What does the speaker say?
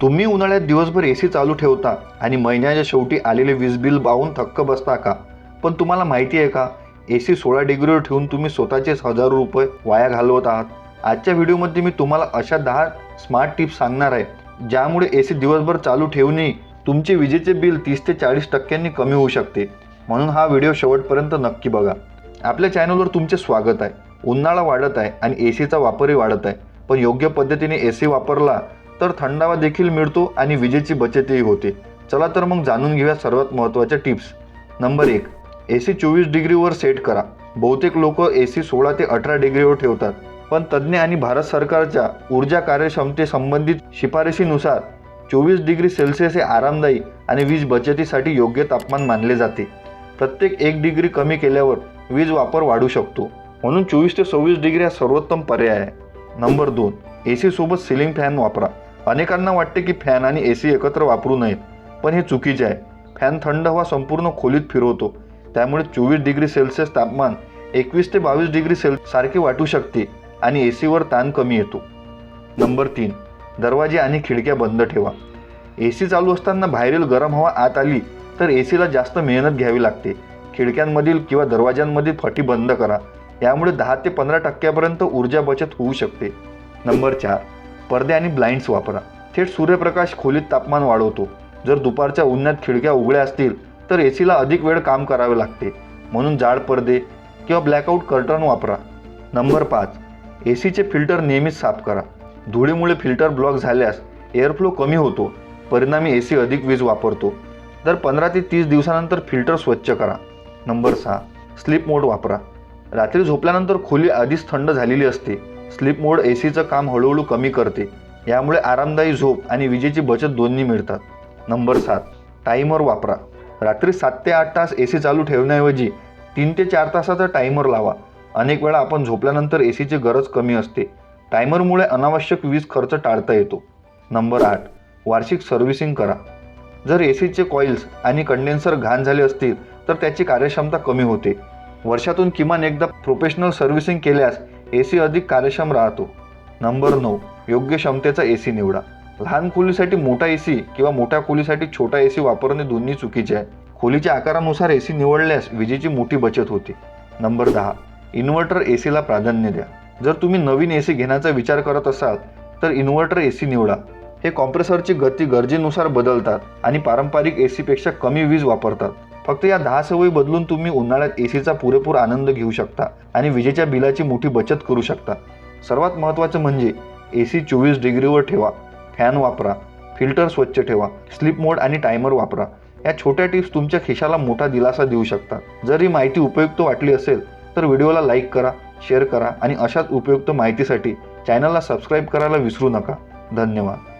तुम्ही उन्हाळ्यात दिवसभर एसी चालू ठेवता आणि महिन्याच्या शेवटी आलेले वीज बिल पाहून थक्क बसता का? पण तुम्हाला माहिती आहे का, एसी 16 डिग्रीवर ठेवून तुम्ही स्वतःचेच हजारो रुपये वाया घालवत आहात. आजच्या व्हिडिओमध्ये मी तुम्हाला अशा 10 स्मार्ट टिप्स सांगणार आहे, ज्यामुळे एसी दिवसभर चालू ठेवूनही तुमचे विजेचे बिल 30 ते 40% कमी होऊ शकते. म्हणून हा व्हिडिओ शेवटपर्यंत नक्की बघा. आपल्या चॅनलवर तुमचे स्वागत आहे. उन्हाळा वाढत आहे आणि एसीचा वापरही वाढत आहे, पण योग्य पद्धतीने एसी वापरला तर थंडावा देखील मिळतो आणि विजेची बचतही होते. चला तर मग जाणून घेऊया सर्वात महत्त्वाच्या टिप्स. नंबर 1, एसी 24 डिग्रीवर सेट करा. बहुतेक लोक एसी 16 ते 18 डिग्रीवर ठेवतात, पण तज्ज्ञ आणि भारत सरकारच्या ऊर्जा कार्यक्षमते संबंधित शिफारशीनुसार 24 डिग्री सेल्सिअस हे आरामदायी आणि वीज बचतीसाठी योग्य तापमान मानले जाते. प्रत्येक 1 डिग्री कमी केल्यावर वीज वापर वाढू शकतो, म्हणून 24 ते 26 डिग्री हा सर्वोत्तम पर्याय आहे. नंबर 2, एसी सोबत सिलिंग फॅन वापरा. अनेकांना वाटते की फॅन आणि एसी एकत्र वापरू नयेत, पण हे चुकीचे आहे. फॅन थंड हवा संपूर्ण खोलीत फिरवतो, त्यामुळे 24 डिग्री सेल्सिअस तापमान 21 ते 22 डिग्री सारखे वाटू शकते आणि एसीवर ताण कमी येतो. नंबर 3, दरवाजे आणि खिडक्या बंद ठेवा. एसी चालू असताना बाहेरील गरम हवा आत आली तर एसीला जास्त मेहनत घ्यावी लागते. खिडक्यांमधील किंवा दरवाजांमधील फटी बंद करा. यामुळे 10 ते 15% ऊर्जा बचत होऊ शकते. नंबर 4, पडदे आणि ब्लाइंड्स वापरा. थेट सूर्यप्रकाश खोलीत तापमान वाढवतो. जर दुपारच्या उन्हात खिडक्या उघड्या असतील तर एसीला अधिक वेळ काम करावे लागते, म्हणून जाड पडदे किंवा ब्लॅकआउट कर्टन वापरा. नंबर 5, एसीचे फिल्टर नेहमीच साफ करा. धुळीमुळे फिल्टर ब्लॉक झाल्यास एअरफ्लो कमी होतो, परिणामी एसी अधिक वीज वापरतो. दर 15 ते 30 दिवसानंतर फिल्टर स्वच्छ करा. नंबर 6, स्लीप मोड वापरा. रात्री झोपल्यानंतर खोली आधीच थंड झालेली असते. स्लीप मोड एसीचं काम हळूहळू कमी करते. यामुळे आरामदायी झोप आणि विजेची बचत दोन्ही मिळतात. नंबर 7, टाइमर वापरा. रात्री 7 ते 8 तास एसी चालू ठेवण्याऐवजी 3 ते 4 तासाचा टायमर लावा. अनेक वेळा आपण झोपल्यानंतर एसीची गरज कमी असते. टायमरमुळे अनावश्यक वीज खर्च टाळता येतो. नंबर 8, वार्षिक सर्व्हिसिंग करा. जर एसीचे कॉइल्स आणि कंडेन्सर घाण झाले असतील तर त्याची कार्यक्षमता कमी होते. वर्षातून किमान एकदा प्रोफेशनल सर्व्हिसिंग केल्यास एसी अधिक कार्यक्षम राहतो. नंबर 9, योग्य क्षमतेचा एसी निवडा. लहान खोलीसाठी मोठा एसी किंवा मोठ्या खोलीसाठी छोटा एसी वापरणे दोन्ही चुकीचे आहे. खोलीच्या आकारानुसार एसी निवडल्यास विजेची मोठी बचत होते. नंबर 10, इन्व्हर्टर एसीला प्राधान्य द्या. जर तुम्ही नवीन एसी घेण्याचा विचार करत असाल तर इन्व्हर्टर एसी निवडा. हे कॉम्प्रेसरची गती गरजेनुसार बदलतात आणि पारंपरिक एसीपेक्षा कमी वीज वापरतात. फक्त या 10 सवयी बदलून तुम्ही उन्हाळ्यात एसीचा पुरेपूर आनंद घेऊ शकता आणि विजेच्या बिलाची मोठी बचत करू शकता. सर्वात महत्त्वाचं म्हणजे एसी 24 डिग्रीवर ठेवा, फॅन वापरा, फिल्टर स्वच्छ ठेवा, स्लीप मोड आणि टायमर वापरा. या छोट्या टिप्स तुमच्या खिशाला मोठा दिलासा देऊ शकतात. जर ही माहिती उपयुक्त वाटली असेल तर व्हिडिओला लाईक करा, शेअर करा आणि अशाच उपयुक्त माहितीसाठी चॅनलला सबस्क्राईब करायला विसरू नका. धन्यवाद.